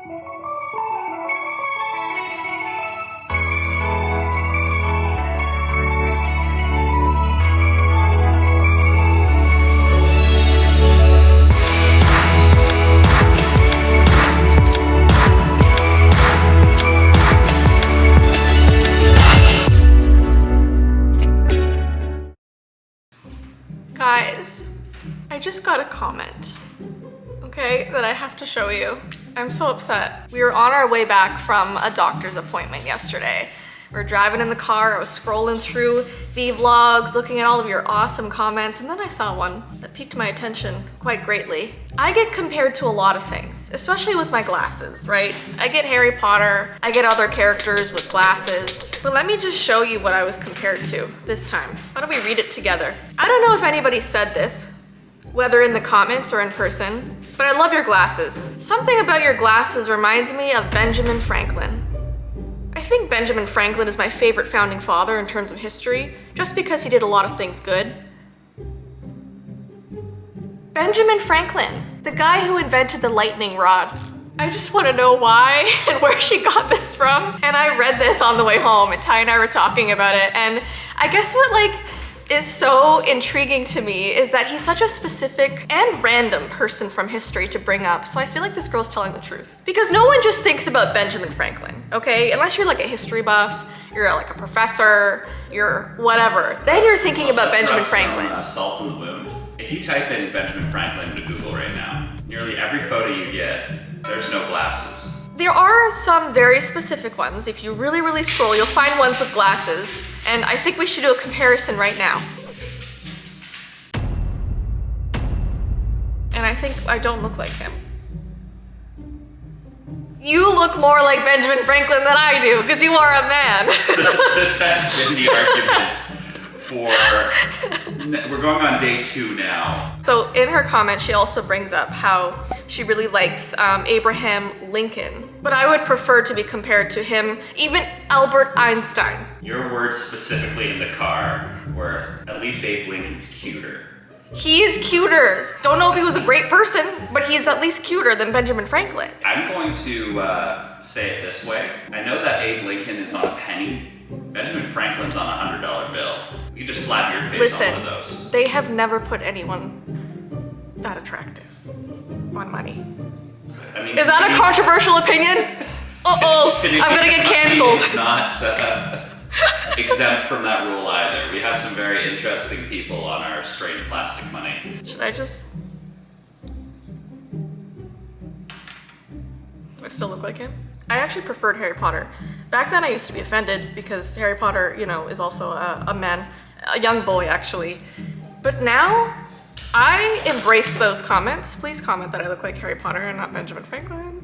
Guys, I just got a comment, okay, that I have to show you. I'm so upset. We were on our way back from a doctor's appointment yesterday. We were driving in the car, I was scrolling through Vee vlogs, looking at all of your awesome comments, and then I saw one that piqued my attention quite greatly. I get compared to a lot of things, especially with my glasses, right? I get Harry Potter, I get other characters with glasses, but let me just show you what I was compared to this time. Why don't we read it together? I don't know if anybody said this, whether in the comments or in person, but I love your glasses. Something about your glasses reminds me of Benjamin Franklin. I think Benjamin Franklin is my favorite founding father in terms of history, just because he did a lot of things good. Benjamin Franklin, the guy who invented the lightning rod. I just want to know why and where she got this from. And I read this on the way home, and Ty and I were talking about it, and I guess what is so intriguing to me is that he's such a specific and random person from history to bring up. So I feel like this girl's telling the truth. Because no one just thinks about Benjamin Franklin, okay? Unless you're like a history buff, you're like a professor, you're whatever. Then you're thinking about Benjamin Franklin. Some, salt in the wound. If you type in Benjamin Franklin into Google right now, nearly every photo you get, there's no glasses. There are some very specific ones. If you really, really scroll, you'll find ones with glasses. And I think we should do a comparison right now. And I think I don't look like him. You look more like Benjamin Franklin than I do, because you are a man. This has been the argument for, we're going on day 2 now. So in her comment, she also brings up how she really likes Abraham Lincoln, but I would prefer to be compared to him, even Albert Einstein. Your words specifically in the car were, at least Abe Lincoln's cuter. He is cuter. Don't know if he was a great person, but he's at least cuter than Benjamin Franklin. I'm going to say it this way. I know that Abe Lincoln is on a penny. Benjamin Franklin's on a $100 bill. You just slap your face on one of those. They have never put anyone that attractive on money. I mean, is that a controversial opinion? Uh-oh, I'm gonna get canceled. It's not exempt from that rule either. We have some very interesting people on our strange plastic money. Should I just... Do I still look like him? I actually preferred Harry Potter. Back then I used to be offended because Harry Potter, you know, is also a man, a young boy actually. But now, I embrace those comments. Please comment that I look like Harry Potter and not Benjamin Franklin.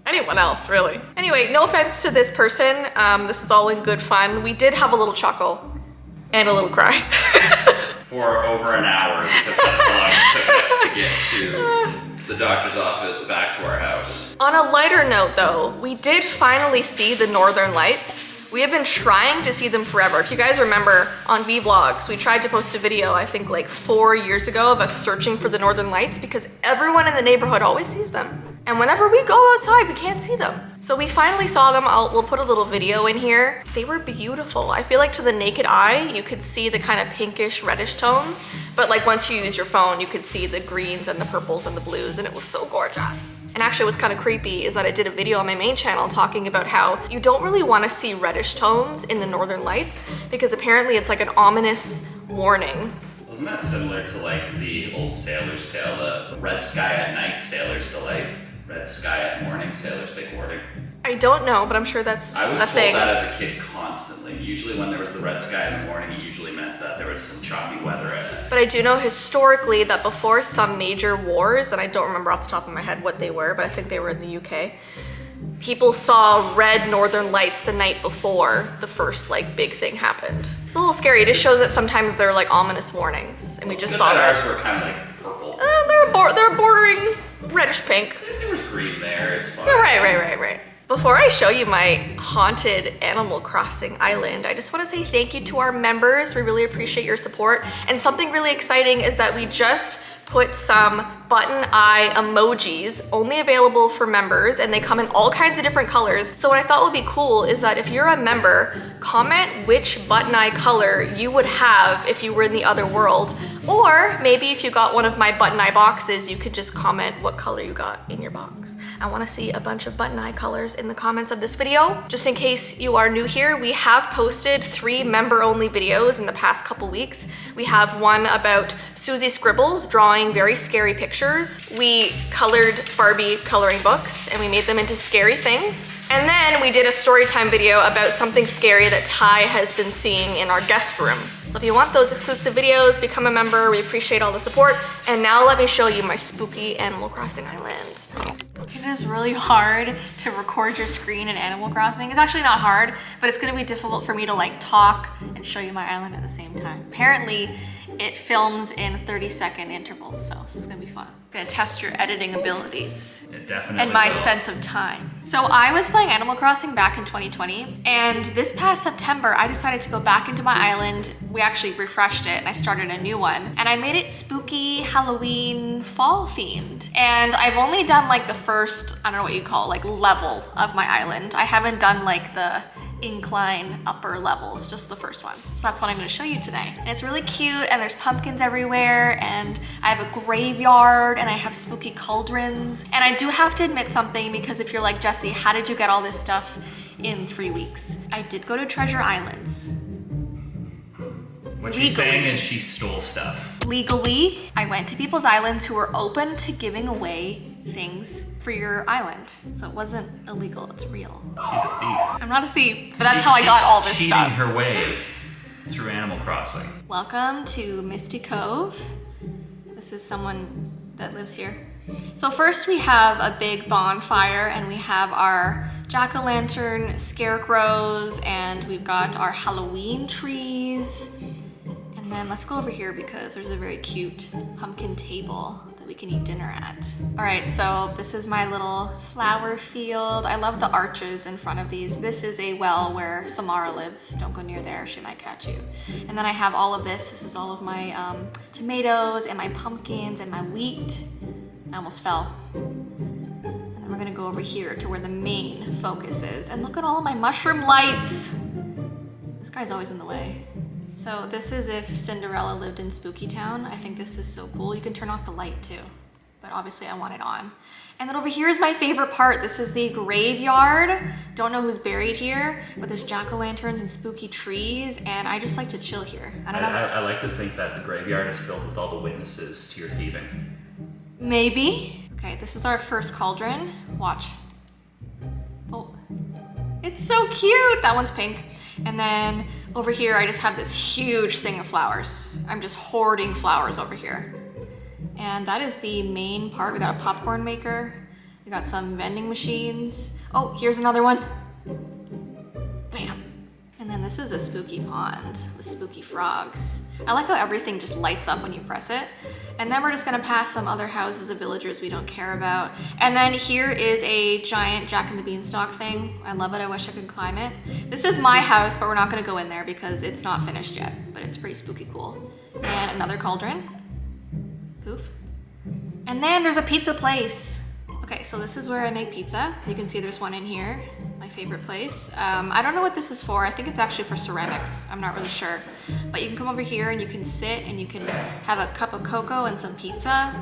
Anyone else, really. Anyway, no offense to this person. This is all in good fun. We did have a little chuckle and a little cry. For over an hour, because that's how long it took us to get to the doctor's office back to our house. On a lighter note though, we did finally see the Northern Lights. We have been trying to see them forever. If you guys remember on Vee vlogs, we tried to post a video, I think like 4 years ago, of us searching for the Northern Lights because everyone in the neighborhood always sees them. And whenever we go outside, we can't see them. So we finally saw them. We'll put a little video in here. They were beautiful. I feel like to the naked eye, you could see the kind of pinkish, reddish tones. But like once you use your phone, you could see the greens and the purples and the blues, and it was so gorgeous. And actually what's kind of creepy is that I did a video on my main channel talking about how you don't really want to see reddish tones in the Northern Lights because apparently it's like an ominous warning. Wasn't that similar to like the old sailor's tale, the red sky at night, sailor's delight? Red sky at morning, sailors take warning. I don't know, but I'm sure that's a thing. I was told that as a kid constantly. Usually when there was the red sky in the morning, it usually meant that there was some choppy weather ahead. But I do know historically that before some major wars, and I don't remember off the top of my head what they were, but I think they were in the UK, people saw red Northern Lights the night before the first like big thing happened. It's a little scary. It just shows that sometimes they're like ominous warnings, and we just saw that. Ours were kind of like purple. They're bordering reddish pink. There was green there, it's fine. Right. Before I show you my haunted Animal Crossing island, I just want to say thank you to our members. We really appreciate your support. And something really exciting is that we just put some button eye emojis, only available for members, and they come in all kinds of different colors. So what I thought would be cool is that if you're a member, comment which button eye color you would have if you were in the other world. Or maybe if you got one of my button eye boxes, you could just comment what color you got in your box. I wanna see a bunch of button eye colors in the comments of this video. Just in case you are new here, we have posted 3 member-only videos in the past couple weeks. We have one about Susie Scribbles drawing very scary pictures. We colored Barbie coloring books and we made them into scary things. And then we did a story time video about something scary that Ty has been seeing in our guest room. So if you want those exclusive videos, become a member. We appreciate all the support. And now let me show you my spooky Animal Crossing island. It is really hard to record your screen in Animal Crossing. It's actually not hard, but it's gonna be difficult for me to like talk and show you my island at the same time. Apparently, it films in 30-second intervals, so this is gonna be fun. I'm gonna test your editing abilities. It definitely and my will. sense of time. So I was playing Animal Crossing back in 2020, and this past September, I decided to go back into my island. We actually refreshed it, and I started a new one, and I made it spooky, Halloween, fall themed. And I've only done like the first, I don't know what you call it, like level of my island. I haven't done like the incline upper levels, just the first one. So that's what I'm gonna show you today. And it's really cute, and there's pumpkins everywhere, and I have a graveyard, and I have spooky cauldrons. And I do have to admit something, because if you're like, Jessii, how did you get all this stuff in 3 weeks? I did go to Treasure Islands. What she's saying is she stole stuff. Legally, I went to people's islands who were open to giving away things for your island. So it wasn't illegal, it's real. She's a thief. I'm not a thief, but that's how I got all this cheating stuff. her way through Animal Crossing. Welcome to Misty Cove. This is someone that lives here. So first we have a big bonfire, and we have our jack-o'-lantern scarecrows, and we've got our Halloween trees. And then let's go over here because there's a very cute pumpkin table that we can eat dinner at. All right, so this is my little flower field. I love the arches in front of these. This is a well where Samara lives. Don't go near there, she might catch you. And then I have all of this. This is all of my tomatoes and my pumpkins and my wheat. I almost fell. And then we're gonna go over here to where the main focus is. And look at all of my mushroom lights. This guy's always in the way. So this is if Cinderella lived in Spooky Town. I think this is so cool. You can turn off the light too, but obviously I want it on. And then over here is my favorite part. This is the graveyard. Don't know who's buried here, but there's jack-o'-lanterns and spooky trees, and I just like to chill here. I don't know. I like to think that the graveyard is filled with all the witnesses to your thieving. Maybe. Okay, this is our first cauldron. Watch. Oh, it's so cute. That one's pink. And then over here, I just have this huge thing of flowers. I'm just hoarding flowers over here. And that is the main part. We got a popcorn maker. We got some vending machines. Oh, here's another one. Bam. And then this is a spooky pond with spooky frogs. I like how everything just lights up when you press it. And then we're just gonna pass some other houses of villagers we don't care about. And then here is a giant Jack and the Beanstalk thing. I love it, I wish I could climb it. This is my house, but we're not gonna go in there because it's not finished yet, but it's pretty spooky cool. And another cauldron. Poof. And then there's a pizza place. Okay, so this is where I make pizza. You can see there's one in here, my favorite place. I don't know what this is for. I think it's actually for ceramics. I'm not really sure. But you can come over here and you can sit and you can have a cup of cocoa and some pizza.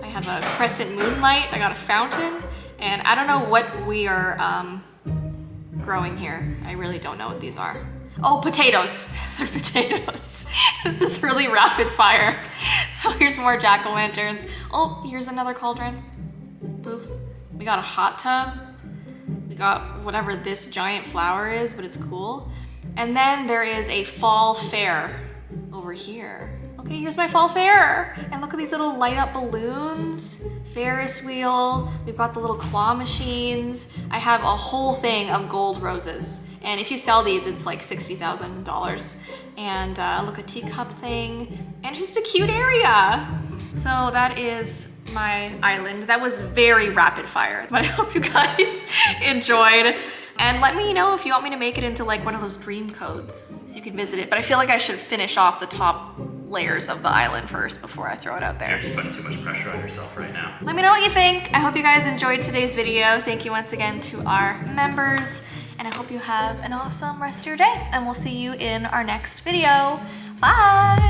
I have a crescent moonlight. I got a fountain. And I don't know what we are growing here. I really don't know what these are. Oh, potatoes. They're potatoes. This is really rapid fire. So here's more jack-o'-lanterns. Oh, here's another cauldron. Poof. We got a hot tub. We got whatever this giant flower is, but it's cool. And then there is a fall fair over here. Okay, here's my fall fair. And look at these little light up balloons, Ferris wheel. We've got the little claw machines. I have a whole thing of gold roses. And if you sell these, it's like $60,000. And look, a teacup thing. And it's just a cute area. So that is my island. That was very rapid fire, but I hope you guys enjoyed. And let me know if you want me to make it into like one of those dream codes so you can visit it. But I feel like I should finish off the top layers of the island first before I throw it out there. You're just putting too much pressure on yourself right now. Let me know what you think. I hope you guys enjoyed today's video. Thank you once again to our members, and I hope you have an awesome rest of your day, and we'll see you in our next video. Bye!